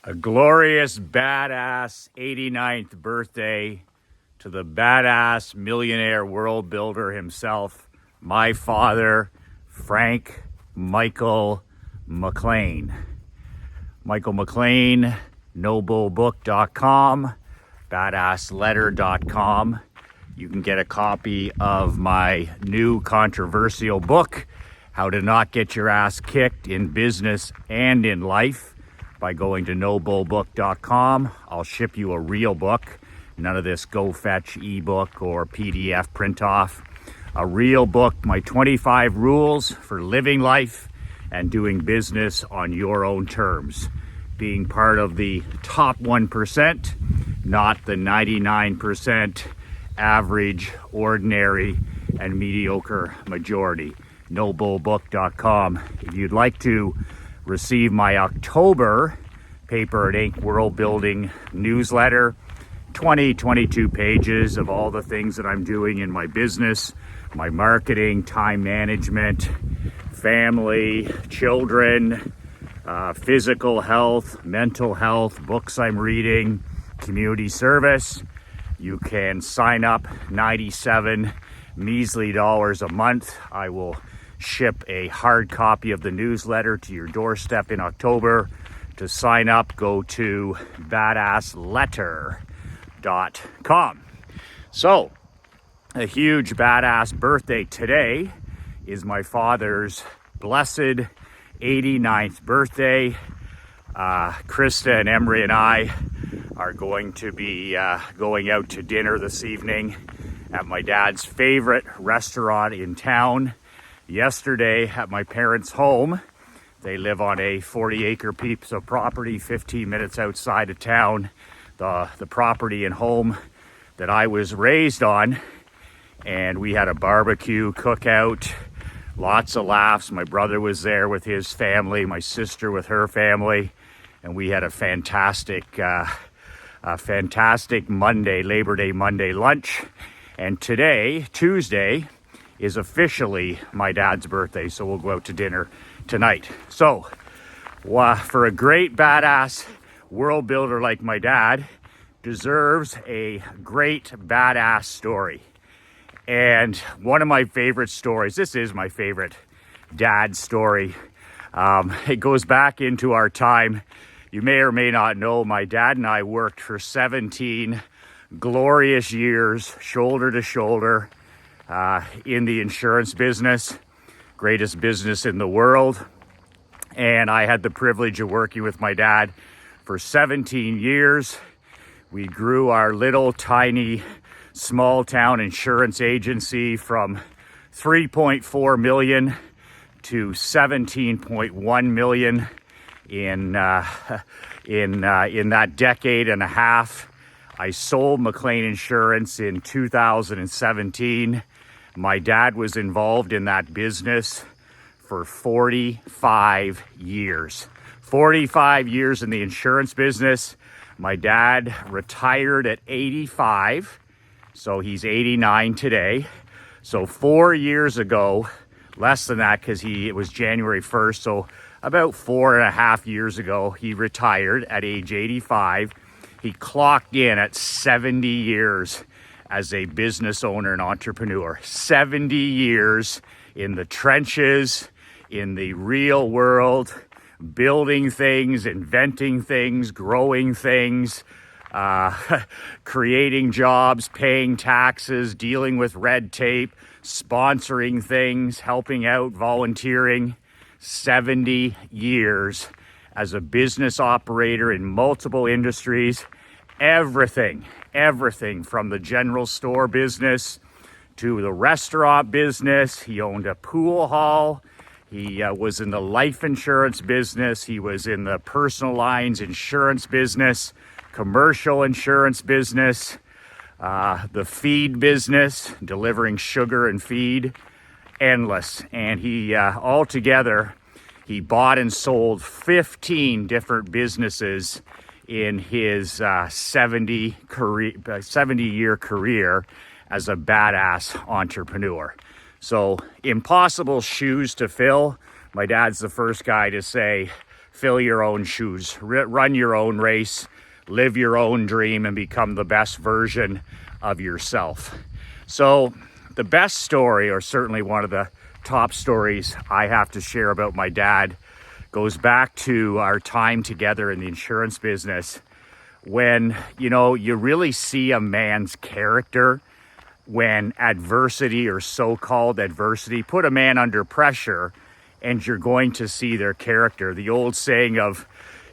A glorious, badass 89th birthday to the badass millionaire world builder himself, my father, Frank Michael McLean. Michael McLean, noblebook.com, badassletter.com. You can get a copy of my new controversial book, How to Not Get Your Ass Kicked in Business and in Life, by going to noblebook.com. I'll ship you a real book. None of this go fetch ebook or PDF print off. A real book, my 25 rules for living life and doing business on your own terms. Being part of the top 1%, not the 99% average, ordinary, and mediocre majority. noblebook.com. If you'd like to receive my October paper and ink world building newsletter, 22 pages of all the things that I'm doing in my business, my marketing, time management, family, children, physical health, mental health, books I'm reading, community service. You can sign up 97 measly dollars a month. I will ship a hard copy of the newsletter to your doorstep in October. To sign up, go to badassletter.com. So, a huge badass birthday today is my father's blessed 89th birthday. Krista and Emery and I are going to be going out to dinner this evening at my dad's favorite restaurant in town. Yesterday at my parents' home, they live on a 40-acre piece of property 15 minutes outside of town, the property and home that I was raised on, and we had a barbecue cookout, lots of laughs. My brother was there with his family, my sister with her family, and we had a fantastic Monday, Labor Day Monday lunch. And today, Tuesday, is officially my dad's birthday, so we'll go out to dinner tonight. So, for a great badass world builder like my dad, deserves a great badass story. And one of my favorite stories, this is my favorite dad story. It goes back into our time. You may or may not know, my dad and I worked for 17 glorious years, shoulder to shoulder, in the insurance business, greatest business in the world. And I had the privilege of working with my dad for 17 years. We grew our little tiny small town insurance agency from 3.4 million to 17.1 million in that decade and a half. I sold McLean Insurance in 2017. My dad was involved in that business for 45 years. 45 years in the insurance business. My dad retired at 85, so he's 89 today. So 4 years ago, less than that because it was January 1st, so about 4.5 years ago, he retired at age 85. He clocked in at 70 years as a business owner and entrepreneur. 70 years in the trenches, in the real world, building things, inventing things, growing things, creating jobs, paying taxes, dealing with red tape, sponsoring things, helping out, volunteering. 70 years as a business operator in multiple industries. Everything from the general store business to the restaurant business. He owned a pool hall. He was in the life insurance business. He was in the personal lines insurance business, commercial insurance business, the feed business, delivering sugar and feed, endless. And he altogether, he bought and sold 15 different businesses in his 70-year career as a badass entrepreneur. So impossible shoes to fill. My dad's the first guy to say fill your own shoes, run your own race, live your own dream, and become the best version of yourself. So the best story, or certainly one of the top stories I have to share about my dad, goes back to our time together in the insurance business, when, you know, you really see a man's character when adversity, or so-called adversity, put a man under pressure, and you're going to see their character. The old saying of,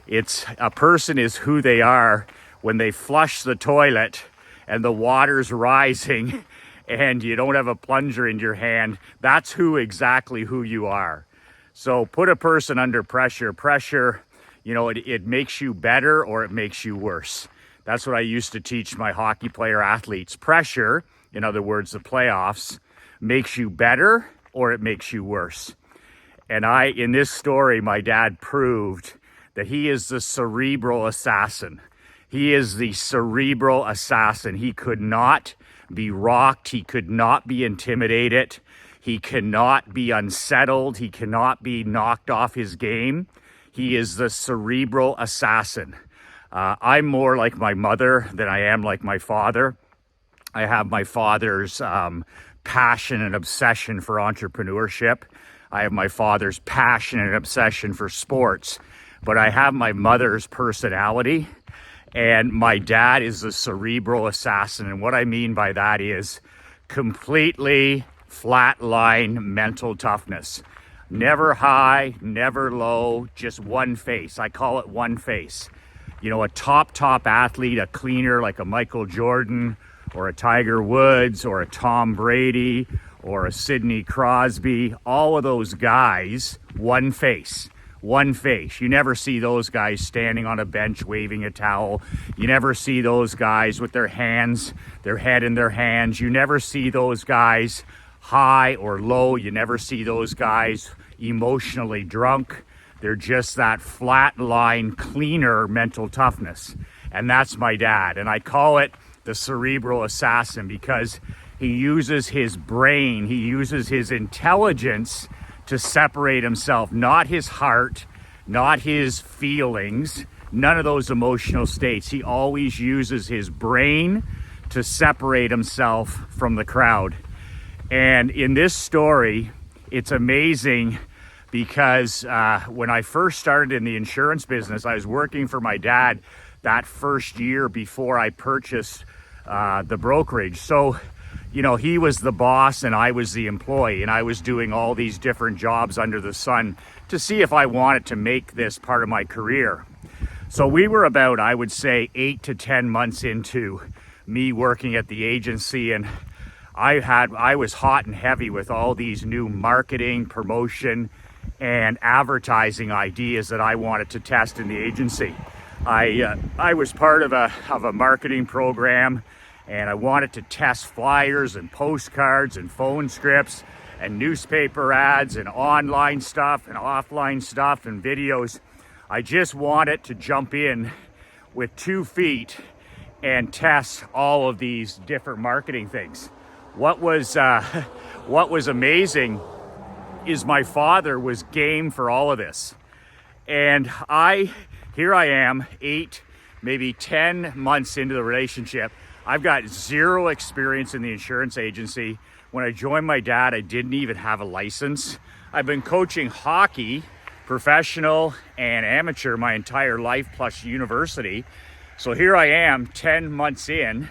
it's a person is who they are when they flush the toilet and the water's rising and you don't have a plunger in your hand. That's exactly who you are. So put a person under pressure. Pressure, you know, it makes you better or it makes you worse. That's what I used to teach my hockey player athletes. Pressure, in other words, the playoffs, makes you better or it makes you worse. And in this story, my dad proved that he is the cerebral assassin. He is the cerebral assassin. He could not be rocked. He could not be intimidated. He cannot be unsettled. He cannot be knocked off his game. He is the cerebral assassin. I'm more like my mother than I am like my father. I have my father's passion and obsession for entrepreneurship. I have my father's passion and obsession for sports. But I have my mother's personality, and my dad is the cerebral assassin. And what I mean by that is completely flatline mental toughness. Never high, never low, just one face. I call it one face. You know, a top athlete, a cleaner like a Michael Jordan or a Tiger Woods or a Tom Brady or a Sidney Crosby, all of those guys, one face. One face. You never see those guys standing on a bench waving a towel. You never see those guys with their head in their hands. You never see those guys high or low. You never see those guys emotionally drunk. They're just that flat line, cleaner mental toughness. And that's my dad. And I call it the cerebral assassin because he uses his brain, he uses his intelligence to separate himself, not his heart, not his feelings, none of those emotional states. He always uses his brain to separate himself from the crowd. And in this story, it's amazing because when I first started in the insurance business, I was working for my dad that first year before I purchased the brokerage. So, you know, he was the boss and I was the employee, and I was doing all these different jobs under the sun to see if I wanted to make this part of my career. So we were about, I would say, 8 to 10 months into me working at the agency, and I was hot and heavy with all these new marketing, promotion, and advertising ideas that I wanted to test in the agency. I was part of a marketing program, and I wanted to test flyers and postcards and phone scripts and newspaper ads and online stuff and offline stuff and videos. I just wanted to jump in with 2 feet and test all of these different marketing things. What was amazing is my father was game for all of this. And here I am, 8, maybe 10 months into the relationship. I've got 0 experience in the insurance agency. When I joined my dad, I didn't even have a license. I've been coaching hockey, professional and amateur, my entire life plus university. So here I am 10 months in,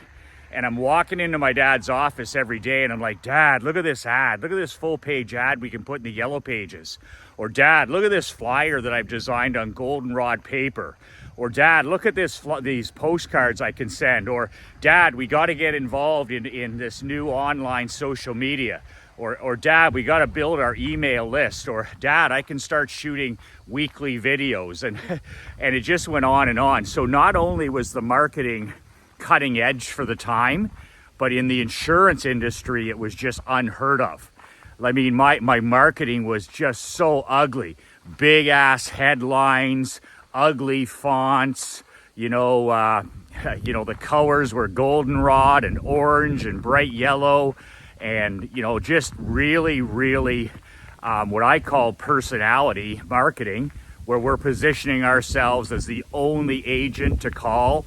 and I'm walking into my dad's office every day and I'm like, Dad, look at this ad. Look at this full page ad we can put in the yellow pages. Or Dad, look at this flyer that I've designed on goldenrod paper. Or Dad, look at these postcards I can send. Or Dad, we got to get involved in this new online social media. Or Dad, we got to build our email list. Or Dad, I can start shooting weekly videos. And it just went on and on. So not only was the marketing cutting edge for the time, but in the insurance industry, it was just unheard of. I mean, my marketing was just so ugly. Big ass headlines, ugly fonts, the colors were goldenrod and orange and bright yellow, and, just really, really what I call personality marketing, where we're positioning ourselves as the only agent to call.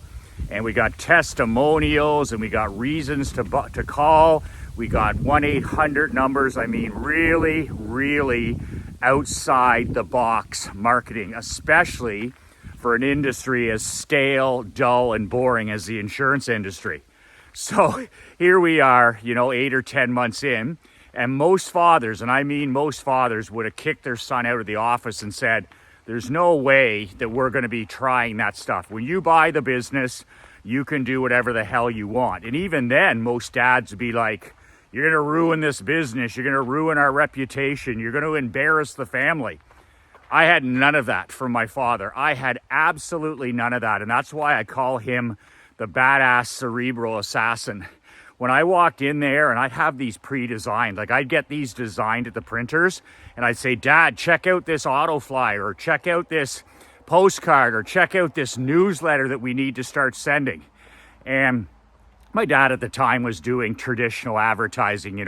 And we got testimonials and we got reasons to call. We got 1-800 numbers. I mean, really, really outside the box marketing, especially for an industry as stale, dull, and boring as the insurance industry. So here we are, 8 or 10 months in, and most fathers, and I mean most fathers, would have kicked their son out of the office and said, there's no way that we're going to be trying that stuff. When you buy the business, you can do whatever the hell you want. And even then, most dads would be like, you're going to ruin this business. You're going to ruin our reputation. You're going to embarrass the family. I had none of that from my father. I had absolutely none of that. And that's why I call him the badass cerebral assassin. When I walked in there, and I'd have these pre-designed, like I'd get these designed at the printers, and I'd say, Dad, check out this auto flyer, or check out this postcard, or check out this newsletter that we need to start sending. And my dad at the time was doing traditional advertising,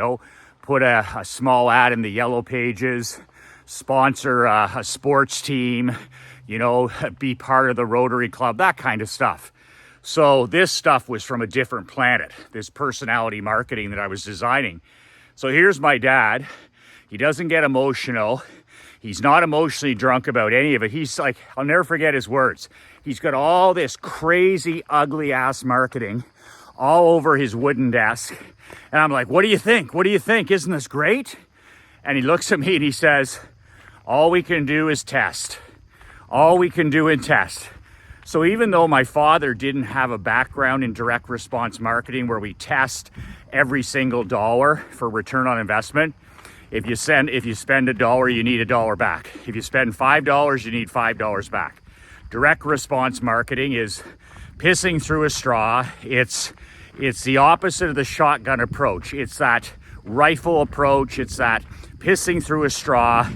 put a small ad in the yellow pages, sponsor a sports team, be part of the Rotary Club, that kind of stuff. So this stuff was from a different planet, this personality marketing that I was designing. So here's my dad. He doesn't get emotional. He's not emotionally drunk about any of it. He's like, I'll never forget his words. He's got all this crazy, ugly ass marketing all over his wooden desk. And I'm like, what do you think? What do you think? Isn't this great? And he looks at me and he says, all we can do is test. All we can do is test. So even though my father didn't have a background in direct response marketing where we test every single dollar for return on investment, if you spend $1, you need $1 back. If you spend $5, you need $5 back. Direct response marketing is pissing through a straw. It's the opposite of the shotgun approach. It's that rifle approach. It's that pissing through a straw,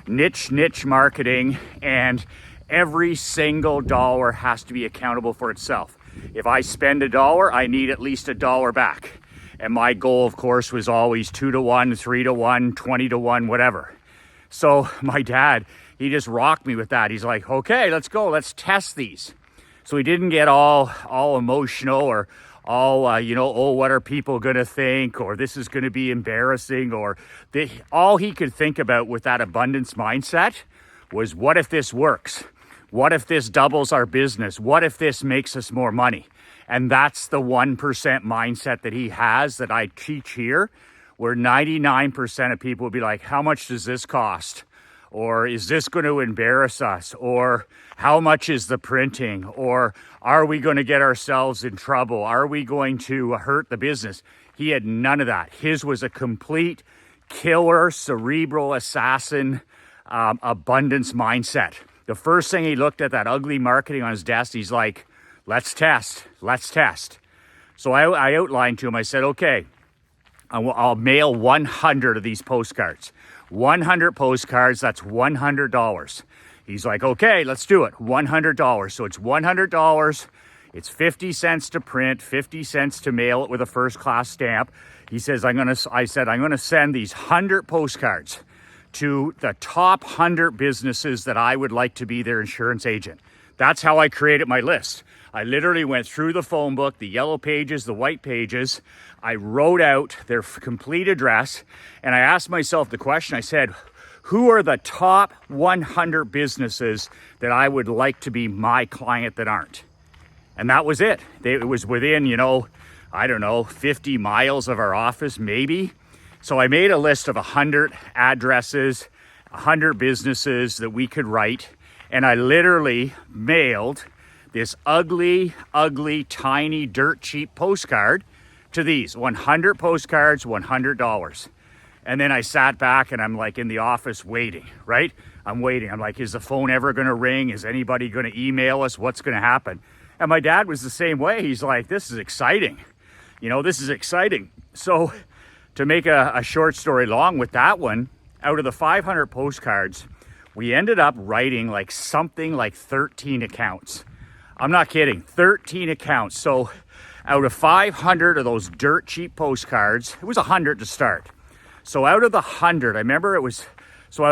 niche marketing, and every single dollar has to be accountable for itself. If I spend $1, I need at least $1 back. And my goal, of course, was always 2-to-1, 3-to-1, 20-to-1, whatever. So my dad, he just rocked me with that. He's like, okay, let's go. Let's test these. So he didn't get all emotional or all, oh, what are people going to think? Or this is going to be embarrassing. Or all he could think about with that abundance mindset was, what if this works? What if this doubles our business? What if this makes us more money? And that's the 1% mindset that he has that I teach here, where 99% of people would be like, how much does this cost? Or is this going to embarrass us? Or how much is the printing? Or are we going to get ourselves in trouble? Are we going to hurt the business? He had none of that. His was a complete killer, cerebral assassin, abundance mindset. The first thing he looked at that ugly marketing on his desk, he's like, let's test. So I outlined to him, I said, okay, I'll mail 100 of these postcards. 100 postcards, that's $100. He's like, okay, let's do it. $100. So it's $100. It's 50 cents to print, 50 cents to mail it with a first class stamp. He says, I said, I'm going to send these 100 postcards to the top 100 businesses that I would like to be their insurance agent. That's how I created my list. I literally went through the phone book, the yellow pages, the white pages. I wrote out their complete address, and I asked myself the question. I said, who are the top 100 businesses that I would like to be my client that aren't? And that was it. It was within, 50 miles of our office, maybe. So I made a list of 100 addresses, 100 businesses that we could write. And I literally mailed this ugly, tiny, dirt cheap postcard to these 100 postcards, $100. And then I sat back and I'm like in the office waiting, right? I'm waiting. I'm like, is the phone ever going to ring? Is anybody going to email us? What's going to happen? And my dad was the same way. He's like, this is exciting. This is exciting. So to make a short story long with that one, out of the 500 postcards, we ended up writing something like 13 accounts. I'm not kidding, 13 accounts. So out of 500 of those dirt cheap postcards, it was 100 to start. So out of the 100, I remember out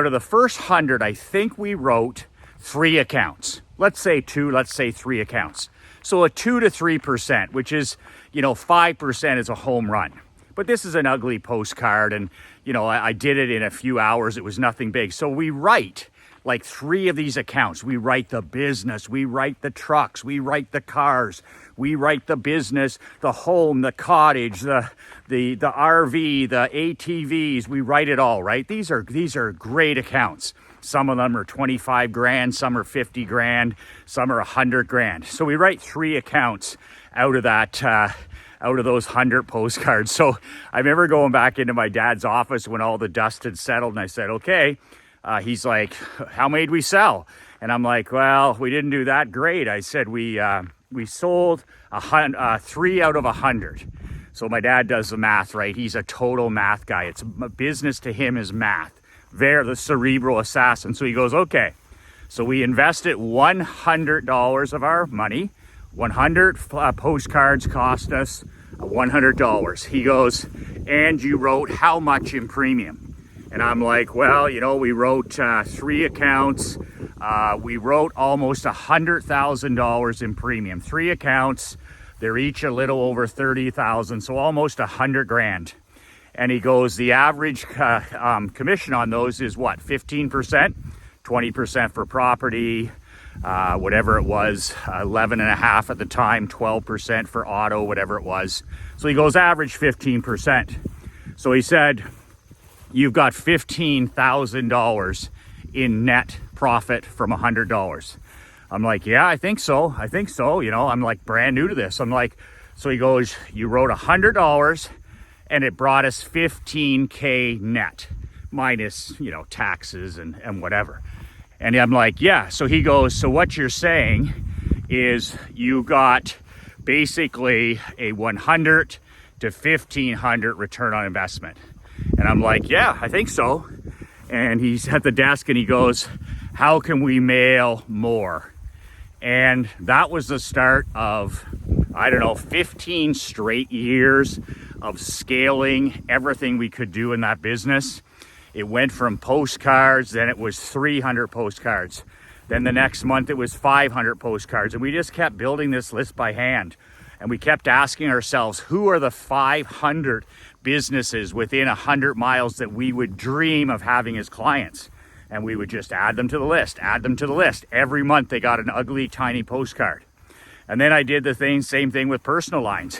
of the first 100, I think we wrote 3 accounts. Let's say 2, let's say 3 accounts. So a 2 to 3%, which is, 5% is a home run. But this is an ugly postcard, and, I did it in a few hours. It was nothing big. So we write like 3 of these accounts. We write the business, we write the trucks, we write the cars, we write the business, the home, the cottage, the RV, the ATVs. We write it all, right? These are great accounts. Some of them are 25 grand, some are 50 grand, some are 100 grand. So we write 3 accounts out of that, out of those 100 postcards. So I remember going back into my dad's office when all the dust had settled, and I said, okay. He's like, how many did we sell? And I'm like, well, we didn't do that great. I said, we sold 3 out of 100. So my dad does the math, right? He's a total math guy. It's business to him is math. The cerebral assassin. So he goes, okay. So we invested $100 of our money. 100 postcards cost us $100. He goes, and you wrote how much in premium? And I'm like, well, we wrote 3 accounts. We wrote almost $100,000 in premium. 3 accounts. They're each a little over 30,000, so almost 100 grand. And he goes, the average commission on those is what? 15%, 20% for property, whatever it was, 11.5 at the time, 12% for auto, whatever it was. So he goes, average 15%. So he said, you've got $15,000 in net profit from $100. I'm like, yeah, I think so. I'm like brand new to this. I'm like, so he goes, you wrote $100 and it brought us 15K net minus, taxes and whatever. And I'm like, yeah. So he goes, so what you're saying is you got basically a 100 to 1,500 return on investment. And I'm like, yeah, I think so. And he's at the desk and he goes, how can we mail more? And that was the start of, 15 straight years of scaling everything we could do in that business. It went from postcards, then it was 300 postcards. Then the next month it was 500 postcards. And we just kept building this list by hand. And we kept asking ourselves, who are the 500 businesses within 100 miles that we would dream of having as clients? And we would just add them to the list. Every month they got an ugly, tiny postcard. And then I did the same thing with personal lines.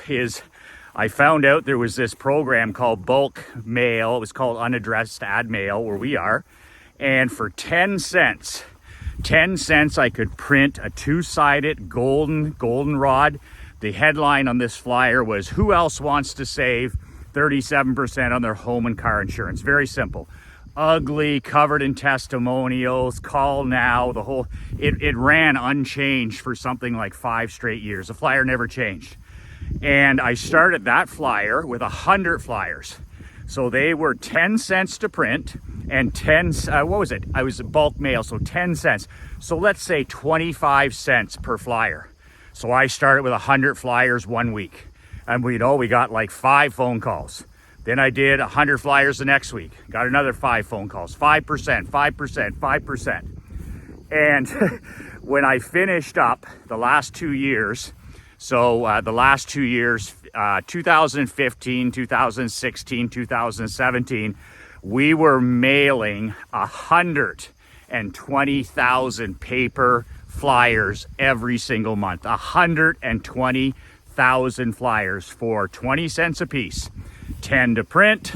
I found out there was this program called bulk mail. It was called unaddressed ad mail where we are. And for 10 cents I could print a 2-sided goldenrod. The headline on this flyer was, who else wants to save 37% on their home and car insurance? Very simple. Ugly, covered in testimonials, call now, the whole, it ran unchanged for something like 5 straight years. The flyer never changed. And I started that flyer with 100 flyers. So they were 10 cents to print and I was bulk mail, so 10 cents. So let's say 25 cents per flyer. So I started with 100 flyers 1 week. And we got like 5 phone calls. Then I did 100 flyers the next week. Got another 5 phone calls. 5%. And when I finished up the last 2 years, 2015, 2016, 2017, we were mailing 120,000 paper flyers every single month. 120,000 flyers for 20 cents a piece. 10 to print,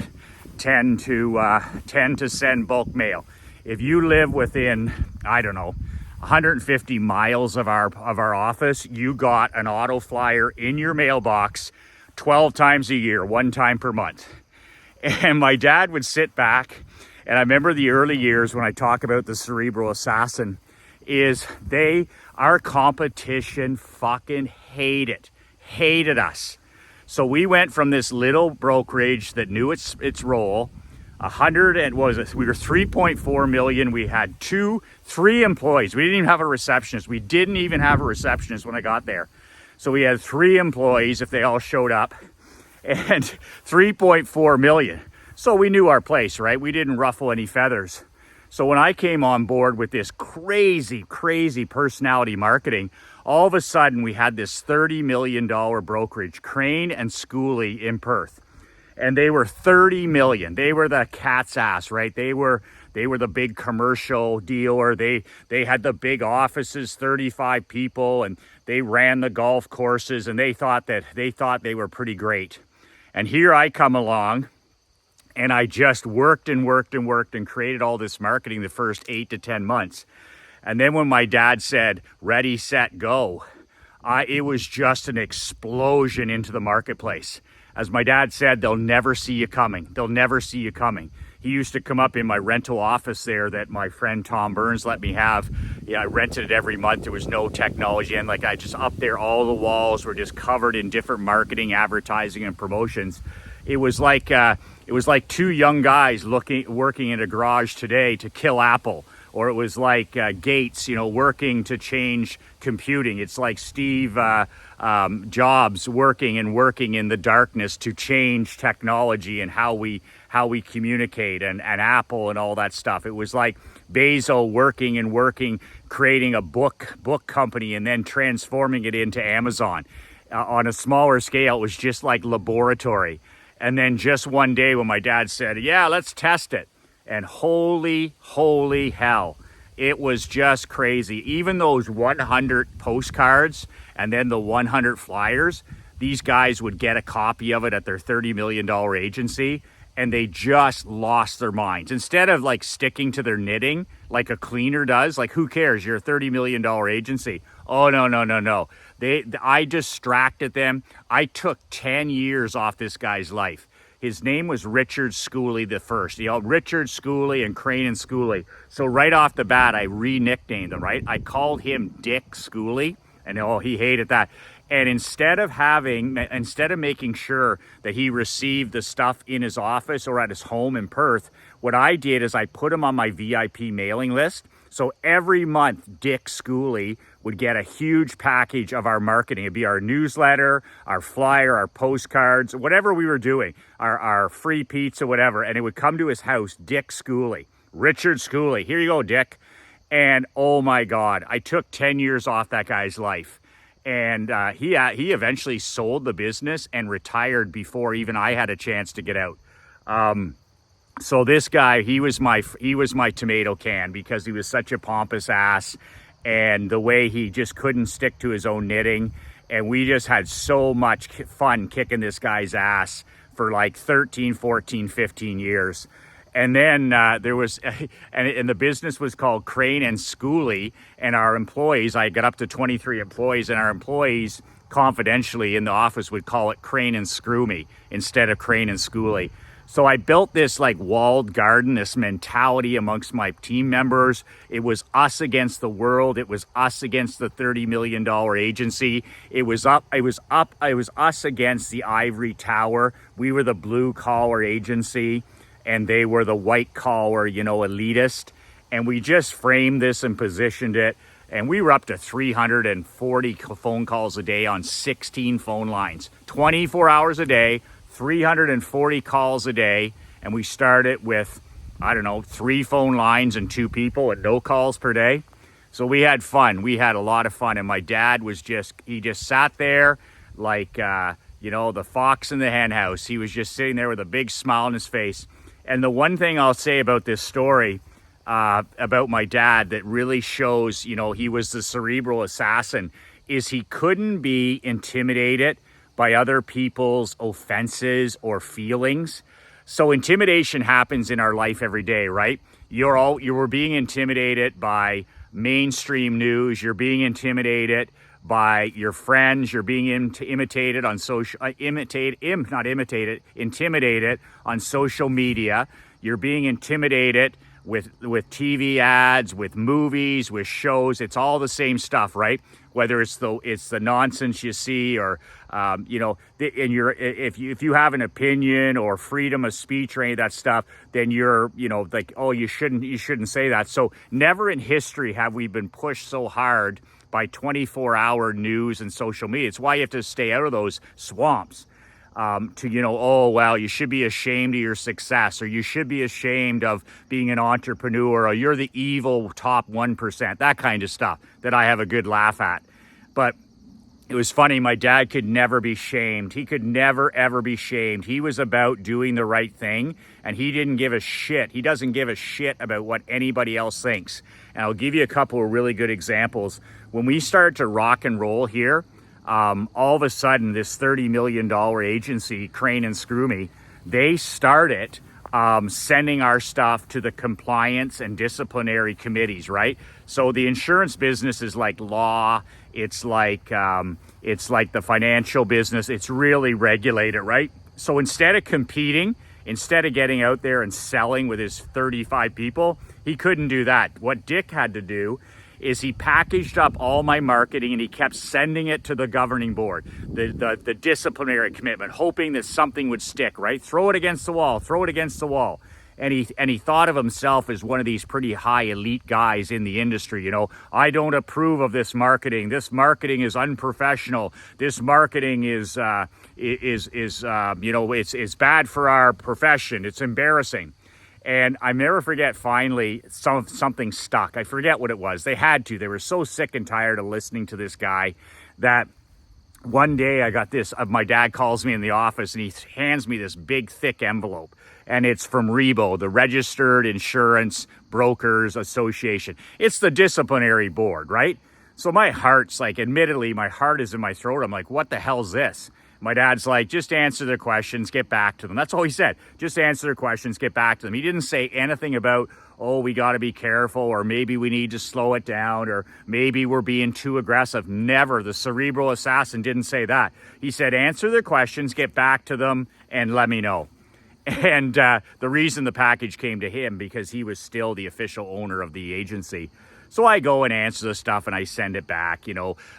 10 to send bulk mail. If you live within, 150 miles of our office, you got an auto flyer in your mailbox 12 times a year, 1 time per month. And my dad would sit back, and I remember the early years when I talk about the cerebral assassin, our competition fucking hated us. So we went from this little brokerage that knew its role, we were 3.4 million. We had 3 employees. We didn't even have a receptionist. We didn't even have a receptionist when I got there. So we had 3 employees if they all showed up, and 3.4 million. So we knew our place, right? We didn't ruffle any feathers. So when I came on board with this crazy personality marketing, all of a sudden we had this $30 million brokerage, Crane and Schooley in Perth. And they were 30 million. They were the cat's ass, right? They were the big commercial dealer. They had the big offices, 35 people, and they ran the golf courses, and they thought they were pretty great. And here I come along, and I just worked and created all this marketing the first 8 to 10 months. And then when my dad said, ready, set, go, it was just an explosion into the marketplace. As my dad said, they'll never see you coming. They'll never see you coming. He used to come up in my rental office there that my friend Tom Burns let me have. Yeah, I rented it every month. There was no technology. And like I just up there, all the walls were just covered in different marketing, advertising, and promotions. It was like two young guys working in a garage today to kill Apple. Or it was like Gates, working to change computing. It's like Steve Jobs working in the darkness to change technology and how we communicate, and Apple and all that stuff. It was like Bezos working, creating a book company and then transforming it into Amazon. On a smaller scale, it was just like laboratory. And then just one day when my dad said, yeah, let's test it. And holy hell, it was just crazy. Even those 100 postcards and then the 100 flyers, these guys would get a copy of it at their $30 million agency, and they just lost their minds. Instead of like sticking to their knitting like a cleaner does, like who cares? You're a $30 million agency. Oh, no. I distracted them. I took 10 years off this guy's life. His name was Richard Schooley the first. Richard Schooley and Crane and Schooley. So right off the bat, I re-nicknamed him, right? I called him Dick Schooley, and he hated that. And instead of making sure that he received the stuff in his office or at his home in Perth, what I did is I put him on my VIP mailing list. So every month, Dick Schooley would get a huge package of our marketing. It'd be our newsletter, our flyer, our postcards, whatever we were doing, our free pizza, whatever. And it would come to his house, Dick Schooley, Richard Schooley. Here you go, Dick. And oh my God, I took 10 years off that guy's life. And he eventually sold the business and retired before even I had a chance to get out. So this guy, he was my tomato can because he was such a pompous ass, and the way he just couldn't stick to his own knitting. And we just had so much fun kicking this guy's ass for like 13, 14, 15 years. And then there was, and the business was called Crane and Schooley, and our employees, I got up to 23 employees, and our employees confidentially in the office would call it Crane and Screw Me instead of Crane and Schooley. So I built this like walled garden, this mentality amongst my team members. It was us against the world. It was us against the $30 million agency. It was us against the ivory tower. We were the blue collar agency, and they were the white collar, elitist. And we just framed this and positioned it. And we were up to 340 phone calls a day on 16 phone lines, 24 hours a day, 340 calls a day. And we started with, 3 phone lines and 2 people and no calls per day. So we had fun. We had a lot of fun. And my dad he just sat there like, the fox in the hen house. He was just sitting there with a big smile on his face. And the one thing I'll say about this story, about my dad that really shows, he was the cerebral assassin, is he couldn't be intimidated by other people's offenses or feelings. So intimidation happens in our life every day, right? You were being intimidated by mainstream news. You're being intimidated by your friends. You're being intimidated on social media. You're being intimidated with TV ads, with movies, with shows. It's all the same stuff, right? Whether it's the nonsense you see, or if you have an opinion or freedom of speech or any of that stuff, then you're like, oh, you shouldn't say that. So never in history have we been pushed so hard by 24-hour news and social media. It's why you have to stay out of those swamps. oh, well, you should be ashamed of your success, or you should be ashamed of being an entrepreneur, or you're the evil top 1%, that kind of stuff that I have a good laugh at. But it was funny. My dad could never be shamed. He could never, ever be shamed. He was about doing the right thing, and he didn't give a shit. He doesn't give a shit about what anybody else thinks. And I'll give you a couple of really good examples. When we started to rock and roll here, all of a sudden, this $30 million agency, Crane and Screw Me, they started sending our stuff to the compliance and disciplinary committees, right? So the insurance business is like law. It's like the financial business. It's really regulated, right? So instead of competing, instead of getting out there and selling with his 35 people, he couldn't do that. What Dick had to do is he packaged up all my marketing and he kept sending it to the governing board, the disciplinary commitment, hoping that something would stick, right? Throw it against the wall, throw it against the wall. And he thought of himself as one of these pretty high elite guys in the industry. I don't approve of this marketing. This marketing is unprofessional. This marketing is it's bad for our profession. It's embarrassing. And I never forget, finally, something stuck. I forget what it was. They had to. They were so sick and tired of listening to this guy that one day I got this. My dad calls me in the office and he hands me this big, thick envelope. And it's from REBO, the Registered Insurance Brokers Association. It's the disciplinary board, right? So my heart's like, admittedly, my heart is in my throat. I'm like, what the hell's this? My dad's like, just answer their questions, get back to them. That's all he said. Just answer their questions, get back to them. He didn't say anything about, oh, we got to be careful, or maybe we need to slow it down, or maybe we're being too aggressive. Never. The cerebral assassin didn't say that. He said, answer their questions, get back to them, and let me know. And the reason the package came to him, because he was still the official owner of the agency. So I go and answer the stuff and I send it back,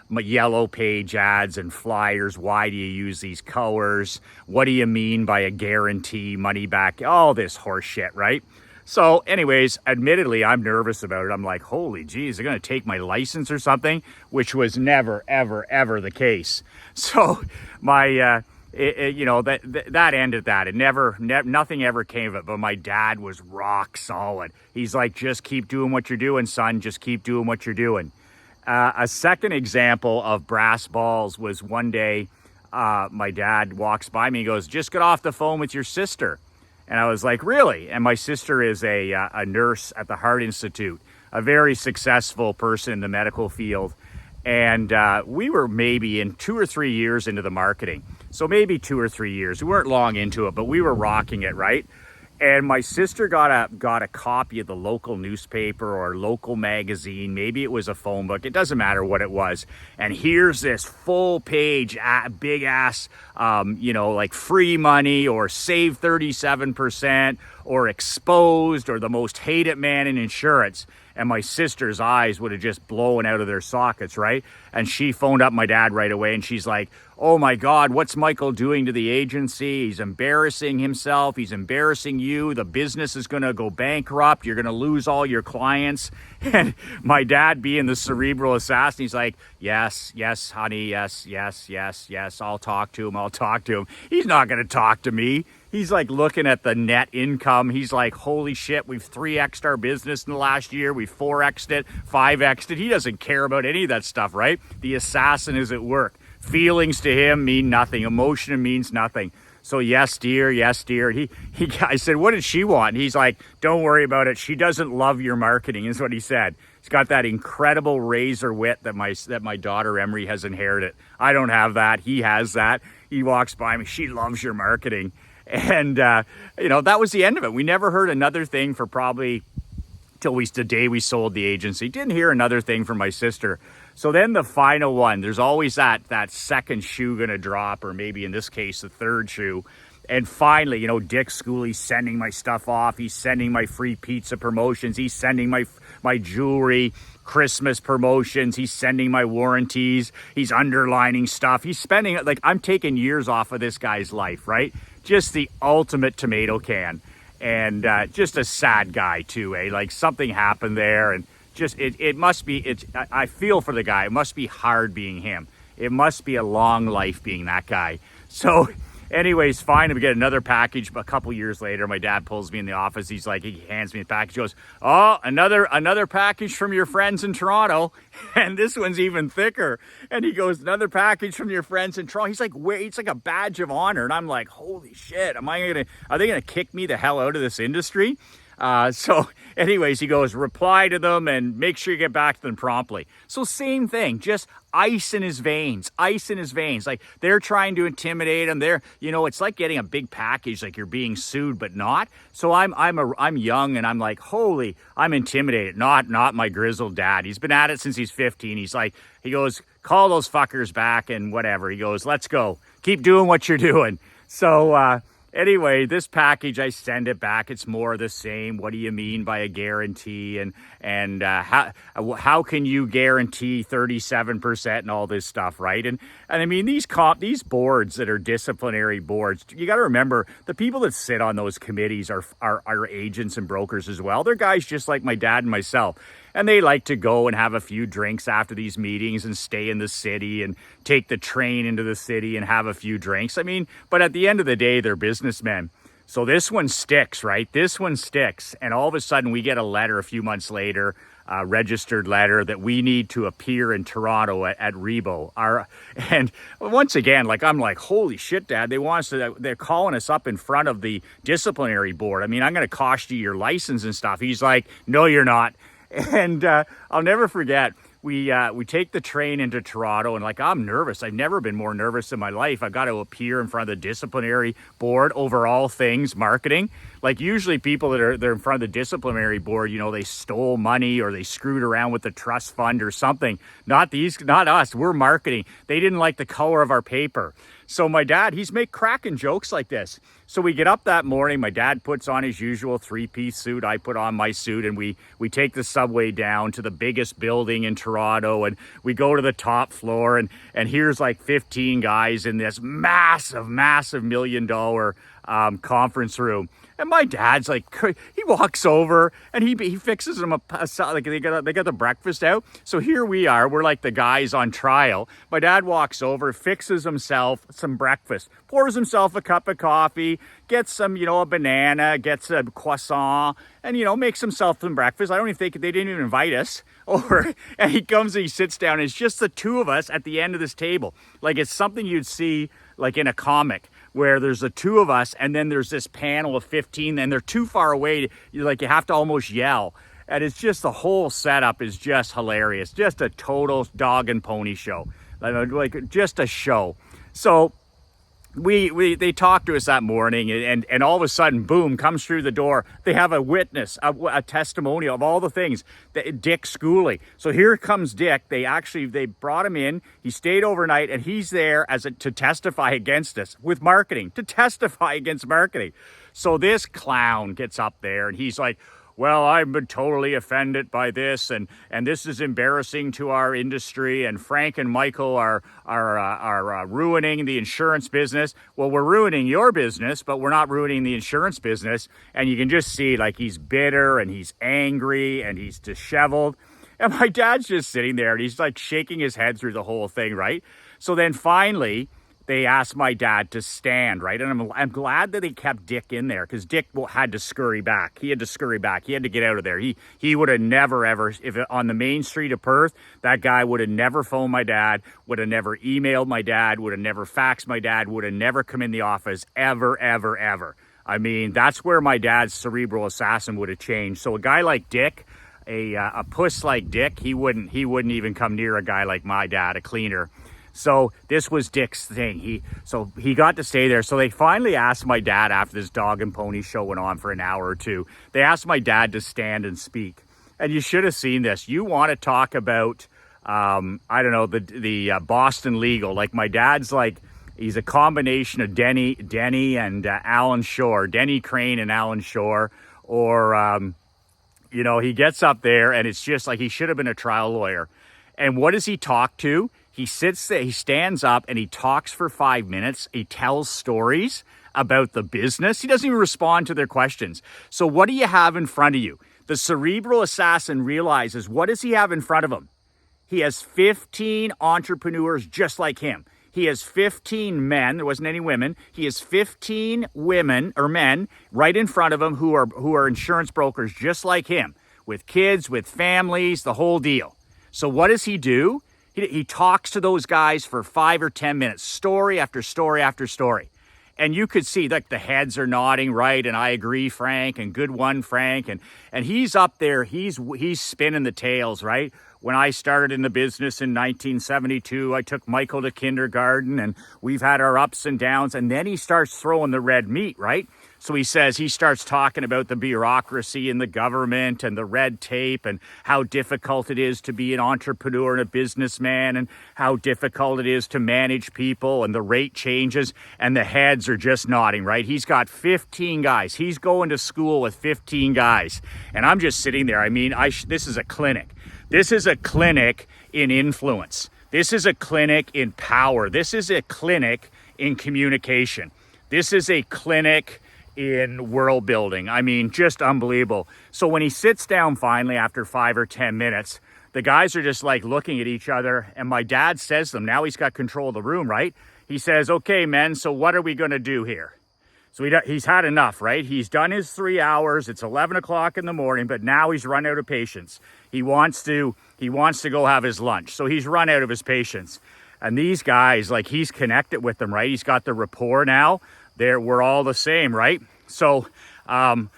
my yellow page ads and flyers. Why do you use these colors? What do you mean by a guarantee, money back? All this horse shit, right? So anyways, admittedly, I'm nervous about it. I'm like, holy geez, they're going to take my license or something, which was never, ever, ever the case. So my... that ended that. It nothing ever came of it, but my dad was rock solid. He's like, just keep doing what you're doing, son. Just keep doing what you're doing. A second example of brass balls was one day, my dad walks by me and goes, just get off the phone with your sister. And I was like, really? And my sister is a nurse at the Heart Institute, a very successful person in the medical field. And we were maybe in 2 or 3 years into the marketing. So maybe 2 or 3 years. We weren't long into it, but we were rocking it, right? And my sister got a copy of the local newspaper or local magazine. Maybe it was a phone book. It doesn't matter what it was. And here's this full page, big ass, like free money or save 37% or exposed or the most hated man in insurance. And my sister's eyes would have just blown out of their sockets, right? And she phoned up my dad right away and she's like, oh my God, what's Michael doing to the agency? He's embarrassing himself. He's embarrassing you. The business is going to go bankrupt. You're going to lose all your clients. And my dad, being the cerebral assassin, he's like, yes, honey, yes. I'll talk to him. He's not going to talk to me. He's like looking at the net income. He's like, holy shit, we've 3x'd our business in the last year. We've 4x'd it, 5x'd it. He doesn't care about any of that stuff, right? The assassin is at work. Feelings to him mean nothing. Emotion means nothing. So yes, dear. I said, what did she want? He's like, don't worry about it. She doesn't love your marketing, is what he said. He's got that incredible razor wit that my daughter Emery has inherited. I don't have that. He has that. He walks by me. She loves your marketing. And, that was the end of it. We never heard another thing for probably till the day we sold the agency. Didn't hear another thing from my sister. So then the final one, there's always that second shoe going to drop, or maybe in this case, the third shoe. And finally, Dick Schooley's sending my stuff off. He's sending my free pizza promotions. He's sending my jewelry, Christmas promotions. He's sending my warranties. He's underlining stuff. He's spending, I'm taking years off of this guy's life, right? Just the ultimate tomato can. And just a sad guy too, eh? Like something happened there, and just it must be, I feel for the guy. It must be hard being him. It must be a long life being that guy. So anyways, fine. We get another package. A couple years later, my dad pulls me in the office. He's like, he hands me the package. He goes, oh, another package from your friends in Toronto. And this one's even thicker. And he goes, another package from your friends in Toronto. He's like, wait, it's like a badge of honor. And I'm like, holy shit, are they gonna kick me the hell out of this industry? So anyways, he goes, reply to them and make sure you get back to them promptly. So same thing, just ice in his veins. Like they're trying to intimidate him. It's like getting a big package, like you're being sued, but not. So I'm young and I'm like, holy, I'm intimidated. Not my grizzled dad. He's been at it since he's 15. He goes, call those fuckers back and whatever. He goes, let's go. Keep doing what you're doing. So, anyway, this package, I send it back. It's more of the same. What do you mean by a guarantee? And how can you guarantee 37% and all this stuff, right? And I mean, these boards that are disciplinary boards, you got to remember the people that sit on those committees are agents and brokers as well. They're guys just like my dad and myself. And they like to go and have a few drinks after these meetings and stay in the city and take the train into the city and have a few drinks. I mean, but at the end of the day, they're businessmen. So this one sticks, right? This one sticks. And all of a sudden we get a letter a few months later, a registered letter that we need to appear in Toronto at Rebo. And once again, I'm like, holy shit, Dad, they're calling us up in front of the disciplinary board. I mean, I'm going to cost you your license and stuff. He's like, no, you're not. And I'll never forget, we take the train into Toronto and I'm nervous. I've never been more nervous in my life. I've got to appear in front of the disciplinary board over all things marketing. Usually people they're in front of the disciplinary board, they stole money or they screwed around with the trust fund or something. Not us. We're marketing. They didn't like the color of our paper. So my dad, he's cracking jokes like this. So we get up that morning, my dad puts on his usual 3-piece suit, I put on my suit, and we take the subway down to the biggest building in Toronto, and we go to the top floor, and here's 15 guys in this massive $1 million conference room. And my dad's he walks over and he fixes them they got the breakfast out. So here we are, we're like the guys on trial. My dad walks over, fixes himself some breakfast, pours himself a cup of coffee, gets some, a banana, gets a croissant, and, makes himself some breakfast. I don't even think they didn't even invite us over. And he comes and he sits down. And it's just the two of us at the end of this table. It's something you'd see in a comic, where there's the two of us and then there's this panel of 15 and they're too far away. You have to almost yell. And it's just, the whole setup is just hilarious. Just a total dog and pony show. Just a show. So they talked to us that morning and all of a sudden, boom, comes through the door. They have a witness, a testimonial of all the things. Dick Schooley. So here comes Dick. They brought him in. He stayed overnight and he's there to testify against us with marketing, to testify against marketing. So this clown gets up there and he's like, well, I've been totally offended by this, and this is embarrassing to our industry, and Frank and Michael are ruining the insurance business. Well, we're ruining your business, but we're not ruining the insurance business. And you can just see he's bitter and he's angry and he's disheveled. And my dad's just sitting there and he's shaking his head through the whole thing, right? So then finally, they asked my dad to stand, right? And I'm glad that they kept Dick in there, because Dick had to scurry back. He had to get out of there. He would have never, ever, if on the main street of Perth, that guy would have never phoned my dad, would have never emailed my dad, would have never faxed my dad, would have never come in the office, ever, ever, ever. I mean, that's where my dad's cerebral assassin would have changed. So a guy like Dick, a puss like Dick, he wouldn't even come near a guy like my dad, a cleaner. So this was Dick's thing. He got to stay there. So they finally asked my dad, after this dog and pony show went on for an hour or two, they asked my dad to stand and speak. And you should have seen this. You want to talk about, the Boston legal. My dad's he's a combination of Denny and Alan Shore, Denny Crane and Alan Shore. Or, he gets up there and it's just he should have been a trial lawyer. And what does he talk to? He sits there, he stands up and he talks for 5 minutes. He tells stories about the business. He doesn't even respond to their questions. So what do you have in front of you? The cerebral assassin realizes, what does he have in front of him? He has 15 entrepreneurs just like him. He has 15 men. There wasn't any women. He has 15 women or men right in front of him who are insurance brokers just like him, with kids, with families, the whole deal. So what does he do? He talks to those guys for 5 or 10 minutes, story after story after story. And you could see like the heads are nodding, right? And I agree, Frank, and good one, Frank. And he's up there, he's spinning the tales, right? When I started in the business in 1972, I took Michael to kindergarten, and we've had our ups and downs. And then he starts throwing the red meat, right? So he starts talking about the bureaucracy and the government and the red tape and how difficult it is to be an entrepreneur and a businessman and how difficult it is to manage people and the rate changes, and the heads are just nodding, right? He's got 15 guys. He's going to school with 15 guys. And I'm just sitting there. I mean, this is a clinic. This is a clinic in influence. This is a clinic in power. This is a clinic in communication. This is a clinic in world building. I mean, just unbelievable. So when he sits down finally after 5 or 10 minutes, the guys are just like looking at each other, and my dad says to them, now he's got control of the room, right? He says, okay, men, so what are we going to do here? So he's had enough, right? He's done his 3 hours. It's 11 o'clock in the morning, but now he's run out of patience. He wants to go have his lunch. So he's run out of his patience. And these guys, like, he's connected with them, right? He's got the rapport now. We're all the same, right? So one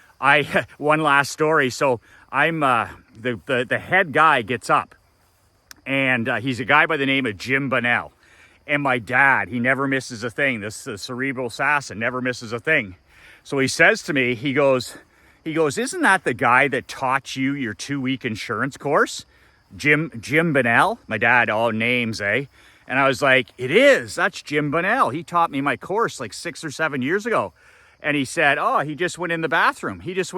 last story. So I'm the head guy gets up, and he's a guy by the name of Jim Bunnell. And my dad, he never misses a thing. This cerebral assassin never misses a thing. So he says to me, he goes, isn't that the guy that taught you your 2-week insurance course? Jim Bunnell? My dad, all names, eh? And I was like, it is. That's Jim Bunnell. He taught me my course like 6 or 7 years ago. And he said, oh, he just went in the bathroom. He goes,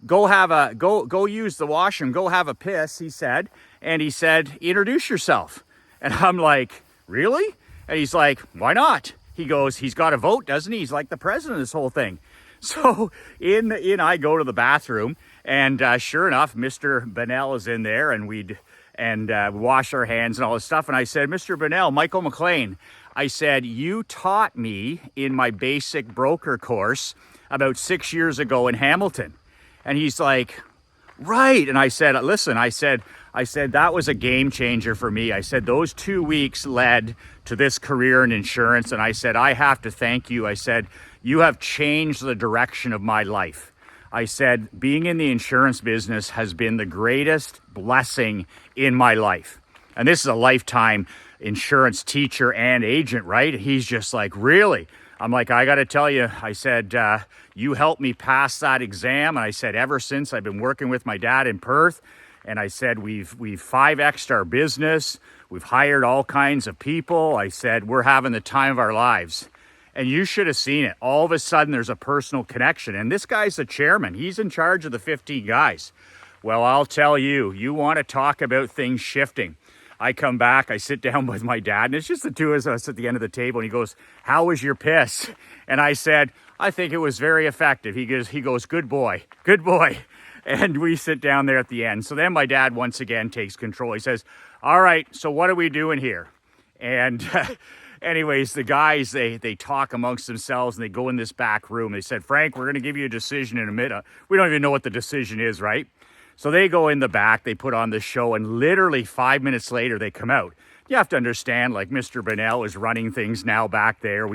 go use the washroom, go have a piss, he said. And he said, introduce yourself. And I'm like, really? And he's like, why not? He goes, he's got a vote, doesn't he? He's like the president of this whole thing. So I go to the bathroom, and sure enough, Mr. Bunnell is in there, and we wash our hands and all this stuff. And I said, Mr. Bunnell, Michael McLean, I said, you taught me in my basic broker course about 6 years ago in Hamilton. And he's like, right. And I said, listen, I said, that was a game changer for me. I said, those 2 weeks led to this career in insurance. And I said, I have to thank you. I said, you have changed the direction of my life. I said, being in the insurance business has been the greatest blessing in my life. And this is a lifetime insurance teacher and agent, right? He's just like, really? I'm like, I got to tell you, I said, you helped me pass that exam. And I said, ever since I've been working with my dad in Perth, and I said, we've 5x'd our business. We've hired all kinds of people. I said, we're having the time of our lives. And you should have seen it. All of a sudden, there's a personal connection. And this guy's the chairman. He's in charge of the 15 guys. Well, I'll tell you, you want to talk about things shifting. I come back, I sit down with my dad, and it's just the two of us at the end of the table. And he goes, how was your piss? And I said, I think it was very effective. He goes, good boy. And we sit down there at the end. So then my dad once again takes control. He says, all right, so what are we doing here? And anyways, the guys, they talk amongst themselves, and they go in this back room. They said, Frank, we're going to give you a decision in a minute. We don't even know what the decision is, right? So they go in the back, they put on the show, and literally 5 minutes later, they come out. You have to understand, like, Mr. Bunnell is running things now back there.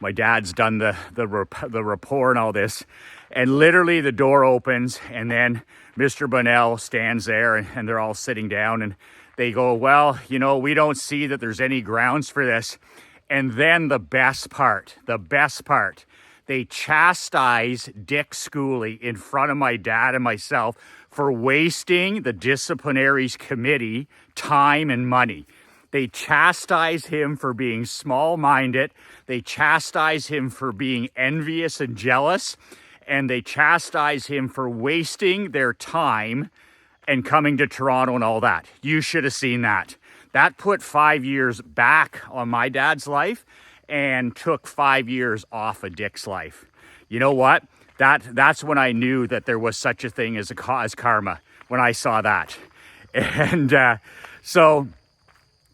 My dad's done the rapport and all this. And literally the door opens, and then Mr. Bunnell stands there, and they're all sitting down, and they go, well, we don't see that there's any grounds for this. And then the best part, they chastise Dick Schooley in front of my dad and myself for wasting the disciplinaries committee time and money. They chastise him for being small-minded. They chastise him for being envious and jealous. And they chastise him for wasting their time and coming to Toronto and all that. You should have seen that. That put 5 years back on my dad's life and took 5 years off of Dick's life. You know what? That's when I knew that there was such a thing as karma, when I saw that. And so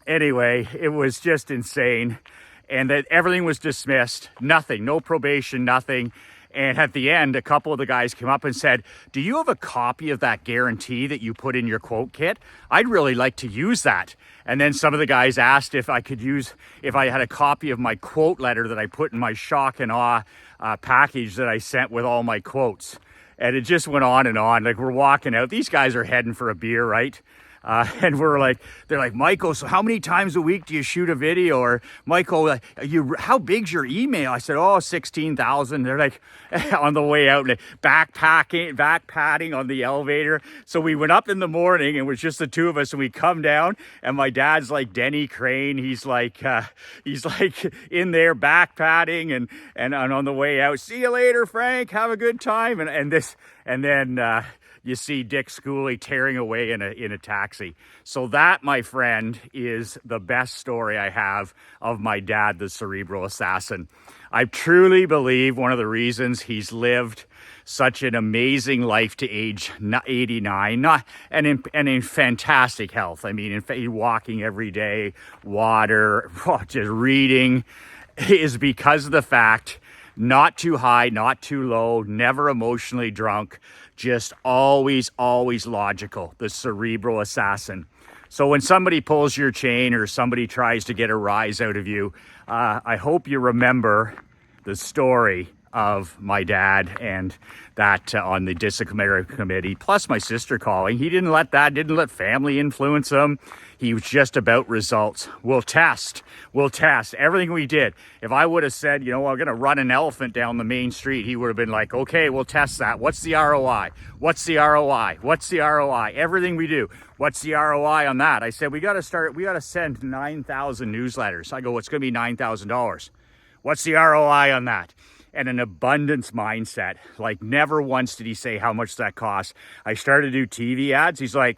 anyway, it was just insane. And that everything was dismissed, nothing, no probation, nothing. And at the end, a couple of the guys came up and said, do you have a copy of that guarantee that you put in your quote kit? I'd really like to use that. And then some of the guys asked if I had a copy of my quote letter that I put in my shock and awe package that I sent with all my quotes. And it just went on and on. Like, we're walking out. These guys are heading for a beer, right? And they're like, Michael, so how many times a week do you shoot a video? Or Michael, how big's your email? I said, 16,000. They're like, on the way out, backpatting on the elevator. So we went up in the morning, and it was just the two of us, and we come down, and my dad's like Denny Crane. He's like in there backpatting, and on the way out, see you later, Frank. Have a good time. And then you see Dick Schooley tearing away in a taxi. So that, my friend, is the best story I have of my dad, the cerebral assassin. I truly believe one of the reasons he's lived such an amazing life to age 89, and in fantastic health. I mean, walking every day, water, just reading, is because of the fact, not too high, not too low, never emotionally drunk, just always logical, the cerebral assassin. So when somebody pulls your chain or somebody tries to get a rise out of you, I hope you remember the story of my dad and that on the disciplinary committee, plus my sister calling. He didn't let family influence him. He was just about results. We'll test everything we did. If I would have said, I'm going to run an elephant down the main street, he would have been like, okay, we'll test that. What's the ROI? What's the ROI? What's the ROI? Everything we do. What's the ROI on that? I said, we got to send 9,000 newsletters. I go, it's going to be $9,000. What's the ROI on that? And an abundance mindset. Like, never once did he say how much that costs. I started to do TV ads. He's like,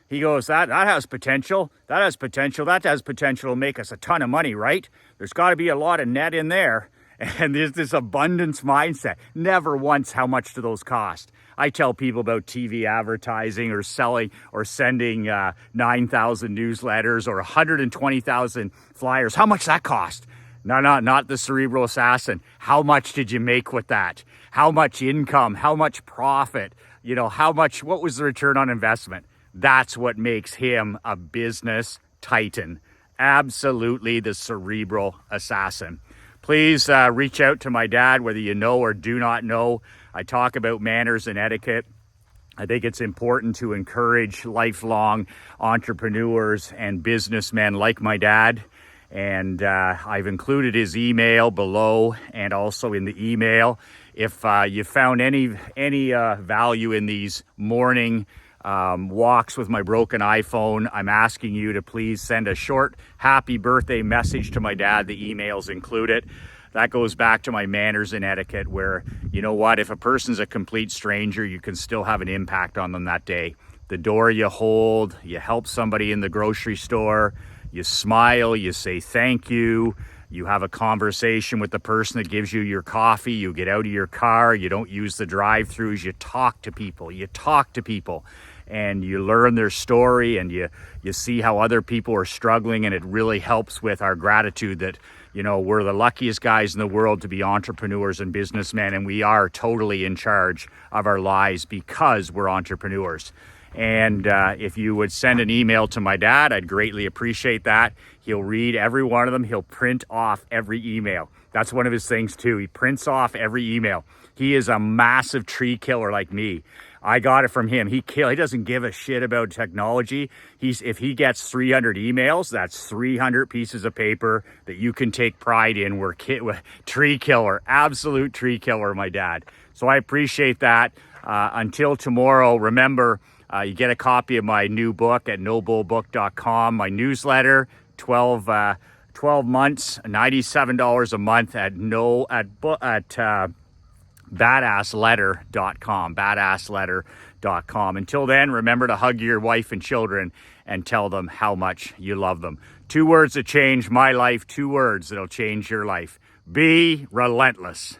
He goes, that has potential. That has potential. That has potential to make us a ton of money, right? There's got to be a lot of net in there. And there's this abundance mindset. Never once how much do those cost. I tell people about TV advertising or selling or sending 9,000 newsletters or 120,000 flyers. How much that cost? No, not the cerebral assassin. How much did you make with that? How much income? How much profit? What was the return on investment? That's what makes him a business titan. Absolutely the cerebral assassin. Please reach out to my dad, whether you know or do not know. I talk about manners and etiquette. I think it's important to encourage lifelong entrepreneurs and businessmen like my dad. And I've included his email below and also in the email. If you found any value in these morning walks with my broken iPhone, I'm asking you to please send a short happy birthday message to my dad. The email's included. That goes back to my manners and etiquette where, if a person's a complete stranger, you can still have an impact on them that day. The door you hold, you help somebody in the grocery store, you smile, you say thank you, you have a conversation with the person that gives you your coffee, you get out of your car, you don't use the drive-thrus, you talk to people, and you learn their story, and you see how other people are struggling, and it really helps with our gratitude that, we're the luckiest guys in the world to be entrepreneurs and businessmen, and we are totally in charge of our lives because we're entrepreneurs. And if you would send an email to my dad, I'd greatly appreciate that. He'll read every one of them. He'll print off every email. That's one of his things too. He prints off every email. He is a massive tree killer like me. I got it from him. He doesn't give a shit about technology. If he gets 300 emails, that's 300 pieces of paper that you can take pride in. We're tree killer, absolute tree killer, my dad. So I appreciate that. Until tomorrow, remember, you get a copy of my new book at nobullbook.com. My newsletter, 12 months, $97 a month at BadAssLetter.com. BadAssLetter.com. Until then, remember to hug your wife and children and tell them how much you love them. 2 words that change my life, 2 words that'll change your life. Be relentless.